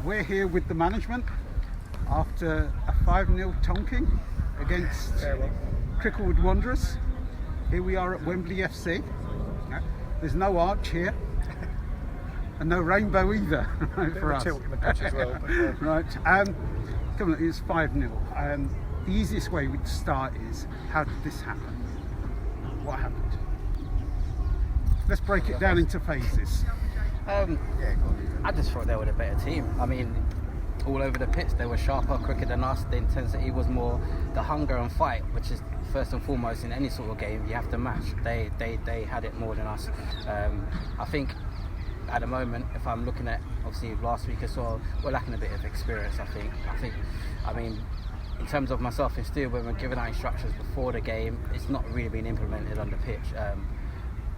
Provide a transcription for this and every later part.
we're here with the management after a 5-0 tonking against Cricklewood Wanderers. Here we are at Wembley FC. There's no arch here, and no rainbow either for us. Tilt in the pitch as well. But, Right. Come on, it's 5-0. The easiest way to start is, how did this happen? What happened? Let's break it down into phases. I just thought they were the better team. I mean, all over the pitch, they were sharper, quicker than us. The intensity was more, the hunger and fight, which is first and foremost in any sort of game you have to match. They had it more than us. I think at the moment, if I'm looking at obviously last week as well, we're lacking a bit of experience. I mean, in terms of myself and Stu, when we're giving out instructions before the game, it's not really been implemented on the pitch.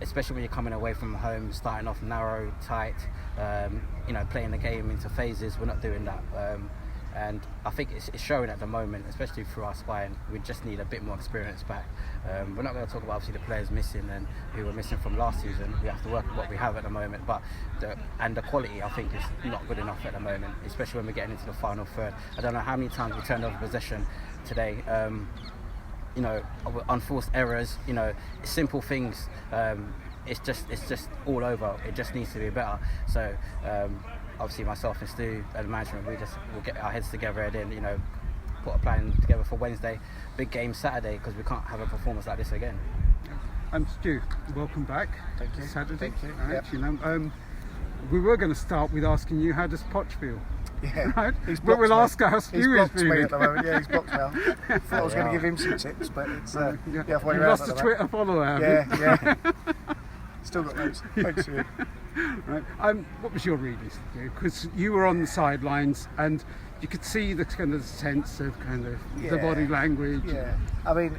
Especially when you're coming away from home, starting off narrow, tight, playing the game into phases. We're not doing that. And I think it's showing at the moment, especially through our spine. We just need a bit more experience back. We're not going to talk about obviously the players missing and who were missing from last season. We have to work with what we have at the moment. But the quality, I think, is not good enough at the moment, especially when we're getting into the final third. I don't know how many times we turned over possession today. Unforced errors, simple things. It's just all over. It just needs to be better. So obviously myself and Stu and management, we'll get our heads together and then put a plan together for Wednesday, big game Saturday, because we can't have a performance like this again. Stu, welcome back. Thank you. Saturday. Thank you. Right, we were going to start with asking you, how does Poch feel? Yeah, right? But we'll ask how Stu is blocked feeling. me at the moment. Yeah, he's blocked me out. I thought I was going to give him some tips, but it's the other way You've around. lost a Twitter follower, have you? Yeah. Still got those. Thanks to you. Right. What was your reading, Stu? Because you were on the sidelines and you could see the kind of sense of the body language. Yeah, I mean,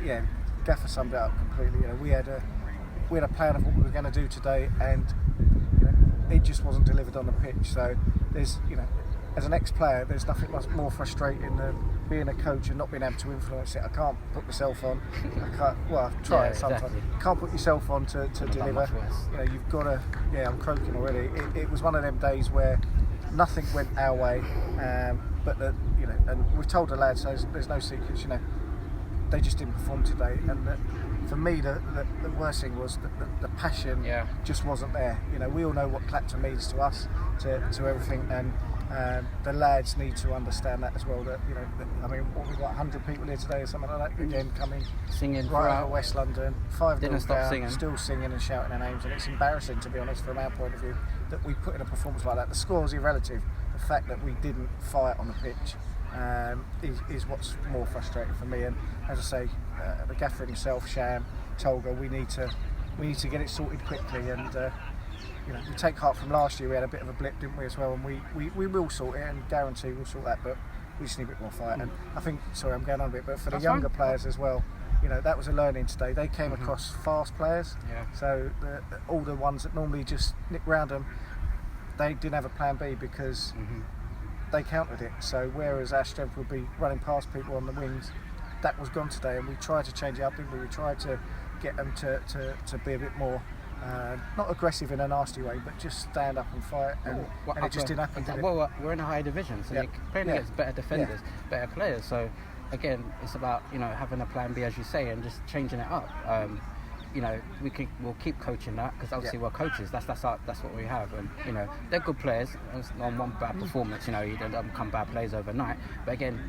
Gaffer summed it up completely. We had a plan of what we were going to do today, and it just wasn't delivered on the pitch. So there's, as an ex-player, there's nothing much more frustrating than being a coach and not being able to influence it. I can't put myself on. I've tried it sometimes. Exactly. You can't put yourself on to deliver. You've got to. Yeah, I'm croaking already. It was one of them days where nothing went our way, but and we've told the lads, so there's no secrets. They just didn't perform today, and for me, the worst thing was the passion just wasn't there. We all know what Clapton means to us, to everything, and the lads need to understand that as well. That we've got 100 people here today or something like that. Again, coming singing right over West London, 5 didn't stop down, singing, still singing and shouting their names, and it's embarrassing, to be honest, from our point of view, that we put in a performance like that. The score is irrelative. The fact that we didn't fight on the pitch is what's more frustrating for me. And as I say, the gaffer himself, Sham, Tolga, we need to get it sorted quickly. And we take heart from last year. We had a bit of a blip, didn't we, as well? And we will sort it, and guarantee we'll sort that. But we just need a bit more fight. And I think, sorry, I'm going on a bit, but for the younger players as well, that was a learning today. They came across fast players. Yeah. So all the ones that normally just nick round them, they didn't have a plan B because they countered it. So whereas our strength would be running past people on the wings, that was gone today, and we tried to change it up, didn't we? We tried to get them to be a bit more not aggressive in a nasty way, but just stand up and fight, and it just didn't happen. Did it? Well, we're in a high division, so you're playing against better defenders, better players. So again, it's about having a plan B, as you say, and just changing it up. We'll keep coaching that, because obviously we're coaches. That's what we have, and they're good players. On one bad performance, you don't become bad players overnight. But again,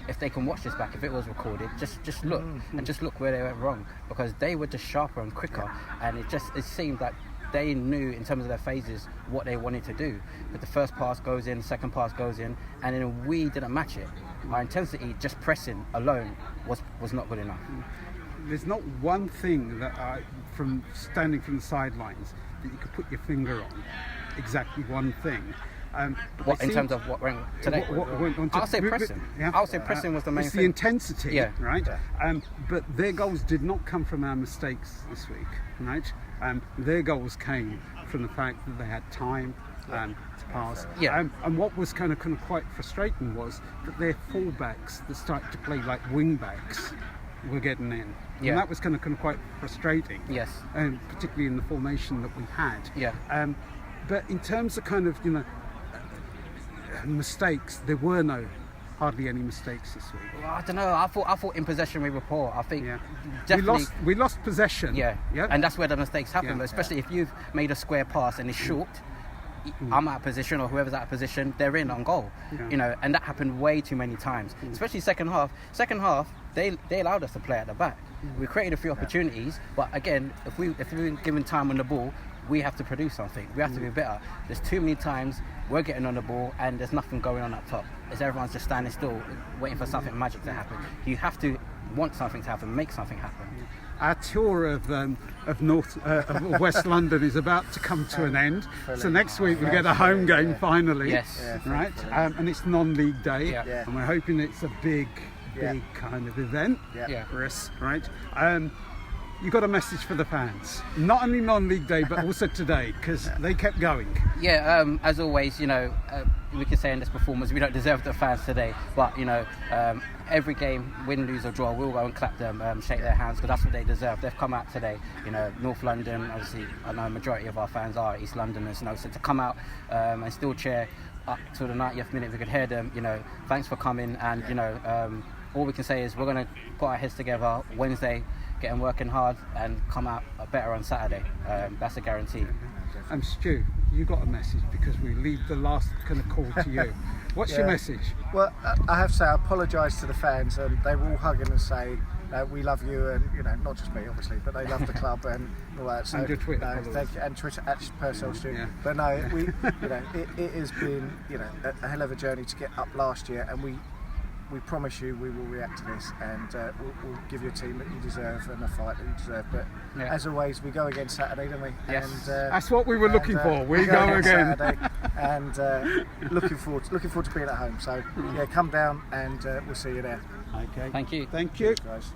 if they can watch this back, if it was recorded, just look and just look where they went wrong, because they were just sharper and quicker, and it seemed that they knew in terms of their phases what they wanted to do. But the first pass goes in, second pass goes in, and then we didn't match it. Our intensity, just pressing alone, was not good enough. There's not one thing that from standing from the sidelines that you could put your finger on. Exactly one thing. What in terms of what went today? I'll say pressing. I'll say pressing was the main thing. It's the intensity, right? Yeah. But their goals did not come from our mistakes this week, right? Their goals came from the fact that they had time to pass. Yeah. And what was kind of quite frustrating was that their fullbacks that started to play like wing backs were getting in. Yeah. And that was kind of quite frustrating. Yes. And particularly in the formation that we had. Yeah. But in terms of And mistakes, there were hardly any mistakes this week. Well, I don't know. I thought in possession we were poor. I think Yeah. definitely We lost possession. Yeah, and that's where the mistakes happen. Yeah. But especially if you've made a square pass and it's short, I'm out of position or whoever's out of position, they're in on goal. Yeah. And that happened way too many times. Especially second half. Second half, they allowed us to play at the back. We created a few opportunities, but again, if we're given time on the ball, we have to produce something. We have to be better. There's too many times we're getting on the ball and there's nothing going on up top. It's everyone's just standing still, waiting for something magic to happen. You have to want something to happen, make something happen. Our tour of West London is about to come to an end. So next week we get a home game finally. Yes. Right? And it's non-league day. Yeah. And we're hoping it's a big kind of event for us, right? You got a message for the fans, not only non-league day but also today, because they kept going. Yeah, as always, we can say in this performance we don't deserve the fans today, but every game, win, lose or draw, we'll go and clap them, shake their hands, because that's what they deserve. They've come out today. North London, obviously, I know a majority of our fans are East Londoners, so to come out and still cheer up to the 90th minute, we could hear them. Thanks for coming, and all we can say is we're going to put our heads together Wednesday, getting working hard, and come out better on Saturday. That's a guarantee. Stu, you got a message, because we leave the last kind of call to you. What's your message? Well, I have to say I apologise to the fans, and they were all hugging and saying we love you, and not just me obviously, but they love the club and all that. So and your Twitter followers. thank you, and Twitter @Purcell Stu. Yeah. But no, it has been a hell of a journey to get up last year, and we promise you we will react to this, and we'll give you a team that you deserve and a fight that you deserve. But as always, we go again Saturday, don't we? Yes. And, that's what we were looking for. We go again. Saturday, and looking forward to being at home. So come down, and we'll see you there. Okay. Thank you. Thank you. Guys.